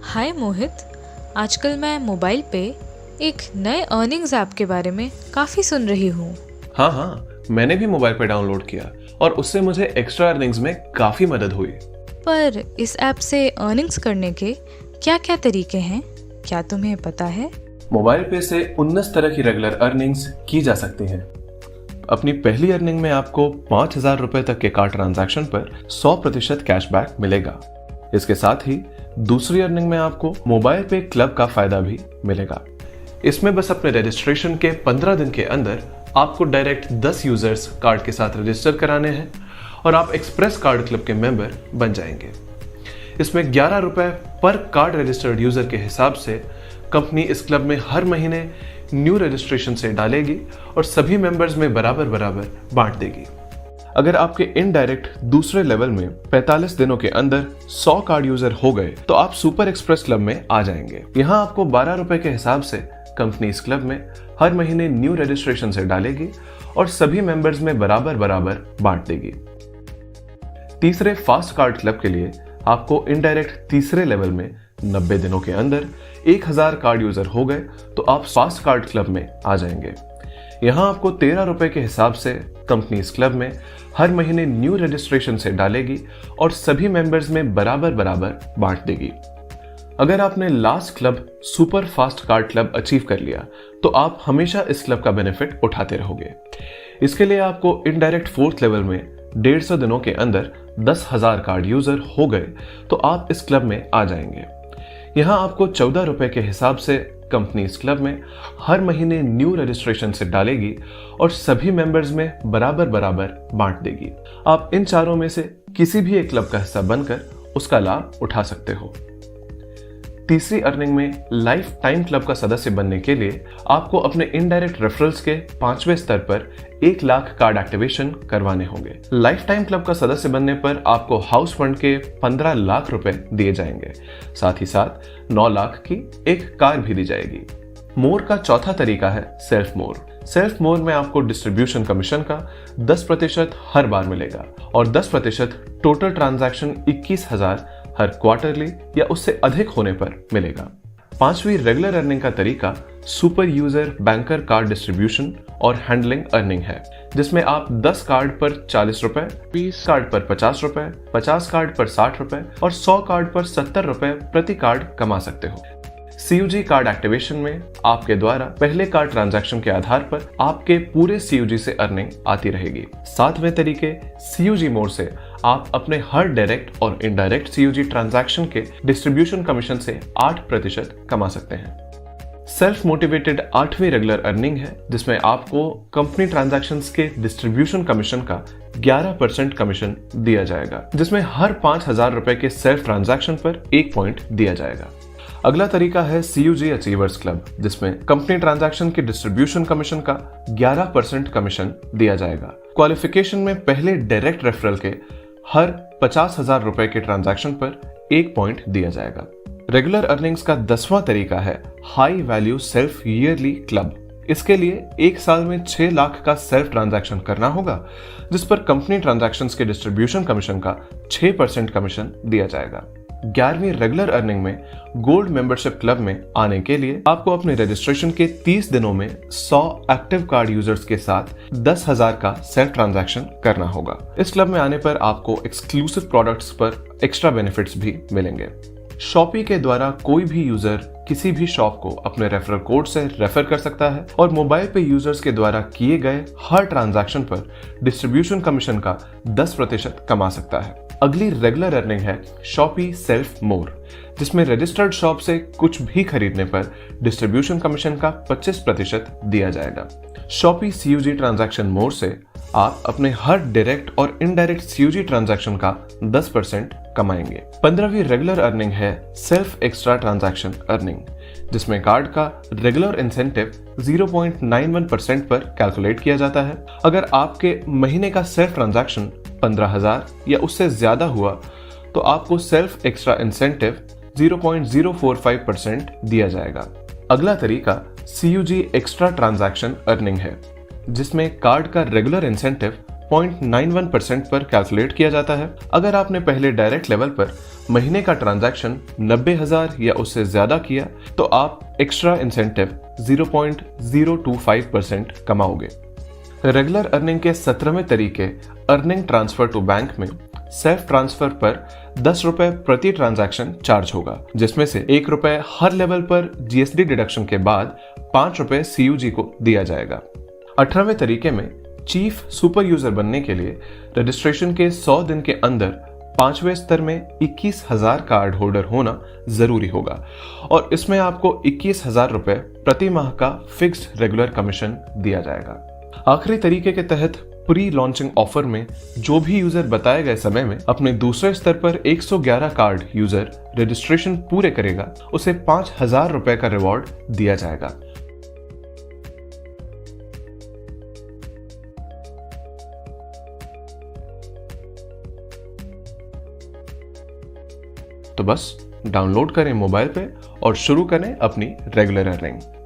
हाय मोहित। आजकल मैं मोबाइल पे एक नए अर्निंग्स ऐप के बारे में काफ़ी सुन रही हूँ। हाँ, मैंने भी मोबाइल पे डाउनलोड किया और उससे मुझे एक्स्ट्रा अर्निंग्स में काफी मदद हुई। पर इस ऐप से अर्निंग्स करने के क्या क्या तरीके हैं, क्या तुम्हें पता है? मोबाइल पे से 19 तरह की रेगुलर अर्निंग्स की जा सकती हैं। अपनी पहली अर्निंग में आपको 5,000 रुपए तक के कार्ड ट्रांजैक्शन पर 100% कैशबैक मिलेगा। इसके साथ ही दूसरी अर्निंग में आपको मोबाइल पे क्लब का फायदा भी मिलेगा। इसमें बस अपने रजिस्ट्रेशन के 15 दिन के अंदर आपको डायरेक्ट 10 यूजर्स कार्ड के साथ रजिस्टर कराने हैं और आप एक्सप्रेस कार्ड क्लब के मेंबर बन जाएंगे। इसमें 11 रुपए पर कार्ड रजिस्टर्ड यूजर के हिसाब से कंपनी इस क्लब में हर महीने न्यू रजिस्ट्रेशन से डालेगी और सभी मेंबर्स में बराबर बराबर बांट देगी। अगर आपके इनडायरेक्ट दूसरे लेवल में 45 दिनों के अंदर 100 कार्ड यूजर हो गए तो आप सुपर एक्सप्रेस क्लब में आ जाएंगे। यहाँ आपको 12 रुपए के हिसाब से कंपनी इस क्लब में हर महीने न्यू रजिस्ट्रेशन से डालेगी और सभी मेंबर्स में बराबर बराबर बांट देगी। तीसरे फास्ट कार्ड क्लब के लिए आपको इनडायरेक्ट तीसरे लेवल में 90 दिनों के अंदर 1000 कार्ड यूजर हो गए तो आप फास्ट कार्ड क्लब में आ जाएंगे। यहाँ आपको 13 रुपए के हिसाब से कंपनी इस क्लब में हर महीने न्यू रजिस्ट्रेशन से डालेगी और सभी मेंबर्स में बराबर बराबर बांट देगी। अगर आपने last club super fast card club achieve कर लिया तो आप हमेशा इस क्लब का बेनिफिट उठाते रहोगे। इसके लिए आपको इनडायरेक्ट फोर्थ लेवल में 150 दिनों के अंदर 10,000 कार्ड यूजर हो गए तो आप इस क्लब में आ जाएंगे। यहाँ आपको 14 रुपए के हिसाब से कंपनी इस क्लब में हर महीने न्यू रजिस्ट्रेशन से डालेगी और सभी मेंबर्स में बराबर बराबर बांट देगी। आप इन चारों में से किसी भी एक क्लब का हिस्सा बनकर उसका लाभ उठा सकते हो। तीसरी अर्निंग में लाइफ टाइम क्लब का सदस्य बनने के लिए आपको अपने इनडायरेक्ट रेफरल्स के 5वें स्तर पर 1 लाख कार्ड एक्टिवेशन करवाने होंगे। लाइफ टाइम क्लब का सदस्य बनने पर आपको हाउस फंड के 15 लाख रुपए दिए जाएंगे। साथ ही साथ 9 लाख की एक कार भी दी जाएगी। मोर का चौथा तरीका है सेल्फ मोर। सेल्फ मोर में आपको डिस्ट्रीब्यूशन कमीशन का 10% हर बार मिलेगा और 10% टोटल ट्रांजैक्शन 21,000 हर क्वार्टरली या उससे अधिक होने पर मिलेगा। पांचवी रेगुलर अर्निंग का तरीका super user banker card distribution और हैंडलिंग अर्निंग है, जिसमें आप 10 कार्ड पर 40 रुपए, 20 कार्ड पर 50 रुपए, 50 कार्ड पर 60 रुपए और 100 कार्ड पर 70 रुपए प्रति कार्ड कमा सकते हो। CUG कार्ड एक्टिवेशन में आपके द्वारा पहले कार्ड ट्रांजैक्शन के आधार पर आपके पूरे CUG से अर्निंग आती रहेगी। सातवें तरीके CUG मोड से आप अपने हर डायरेक्ट और इनडायरेक्ट CUG ट्रांजैक्शन के डिस्ट्रीब्यूशन कमीशन से 8% कमा सकते हैं। सेल्फ मोटिवेटेड 8वीं रेगुलर अर्निंग है, जिसमें आपको कंपनी ट्रांजैक्शंस के डिस्ट्रीब्यूशन कमीशन का 11% कमीशन दिया जाएगा, जिसमें हर 5,000 रुपए के सेल्फ ट्रांजैक्शन पर 1 पॉइंट दिया जाएगा। अगला तरीका है CUG अचीवर्स क्लब, जिसमें कंपनी ट्रांजैक्शन के डिस्ट्रीब्यूशन कमीशन का 11% कमीशन दिया जाएगा। क्वालिफिकेशन में पहले डायरेक्ट रेफरल के हर 50,000 रुपए के ट्रांजैक्शन पर 1 पॉइंट दिया जाएगा। रेगुलर अर्निंग्स का 10वां तरीका है high value self yearly club. इसके लिए 1 साल में 6 लाख का सेल्फ ट्रांजैक्शन करना होगा, जिस पर कंपनी ट्रांजैक्शंस के डिस्ट्रीब्यूशन कमीशन का 6% कमीशन दिया जाएगा। 11वीं रेगुलर अर्निंग में गोल्ड मेंबरशिप क्लब में आने के लिए आपको अपने रजिस्ट्रेशन के 30 दिनों में 100 एक्टिव कार्ड यूजर्स के साथ 10,000 का सेल्फ ट्रांजैक्शन करना होगा। इस क्लब में आने पर आपको एक्सक्लूसिव प्रोडक्ट्स पर एक्स्ट्रा बेनिफिट्स भी मिलेंगे। शॉपी के द्वारा कोई भी यूजर किसी भी शॉप को अपने रेफरल कोड से रेफर कर सकता है और मोबाइल पे यूजर्स के द्वारा किए गए हर ट्रांजैक्शन पर डिस्ट्रीब्यूशन कमीशन का 10% कमा सकता है। अगली रेगुलर अर्निंग है शॉपी सेल्फ मोर, जिसमें रजिस्टर्ड शॉप से कुछ भी खरीदने पर डिस्ट्रीब्यूशन कमीशन का 25% दिया जाएगा। शॉपी CUG ट्रांजैक्शन मोर से आप अपने हर डायरेक्ट और इनडायरेक्ट CUG ट्रांजैक्शन का 10% कमाएंगे। 15वीं रेगुलर अर्निंग है सेल्फ एक्स्ट्रा ट्रांजैक्शन अर्निंग, जिसमें कार्ड का रेगुलर इंसेंटिव 0.91% पर कैलकुलेट किया जाता है। अगर आपके महीने का सेल्फ ट्रांजैक्शन 15,000 या उससे ज्यादा हुआ तो आपको सेल्फ एक्स्ट्रा इंसेंटिव 0.045% दिया जाएगा। अगला तरीका CUG एक्स्ट्रा ट्रांजैक्शन अर्निंग है, जिसमें कार्ड का रेगुलर इंसेंटिव 0.91% पर कैलकुलेट किया जाता है। अगर आपने पहले डायरेक्ट लेवल पर महीने का ट्रांजैक्शन 90,000 या उससे ज्यादा किया तो आप एक्स्ट्रा इंसेंटिव 0.025% कमाओगे। रेगुलर अर्निंग के 17वें तरीके अर्निंग ट्रांसफर टू बैंक में सेल्फ ट्रांसफर पर 10 रुपए प्रति ट्रांजैक्शन चार्ज होगा, जिसमें से 1 रुपए हर लेवल पर जीएसटी डिडक्शन के बाद 5 रुपए सीयूजी को दिया जाएगा। 18वें तरीके में चीफ सुपर यूजर बनने के लिए रजिस्ट्रेशन के 100 दिन के अंदर 5वें स्तर में 21,000 कार्ड होल्डर होना जरूरी होगा और इसमें आपको 21,000 रुपए प्रति माह का फिक्स्ड रेगुलर कमीशन दिया जाएगा। आखिरी तरीके के तहत प्री लॉन्चिंग ऑफर में जो भी यूजर बताए गए समय में अपने दूसरे स्तर पर 111 कार्ड यूजर रजिस्ट्रेशन पूरे करेगा, उसे 5,000 रुपए का रिवॉर्ड दिया जाएगा। तो बस डाउनलोड करें मोबाइल पे और शुरू करें अपनी रेगुलर अर्निंग।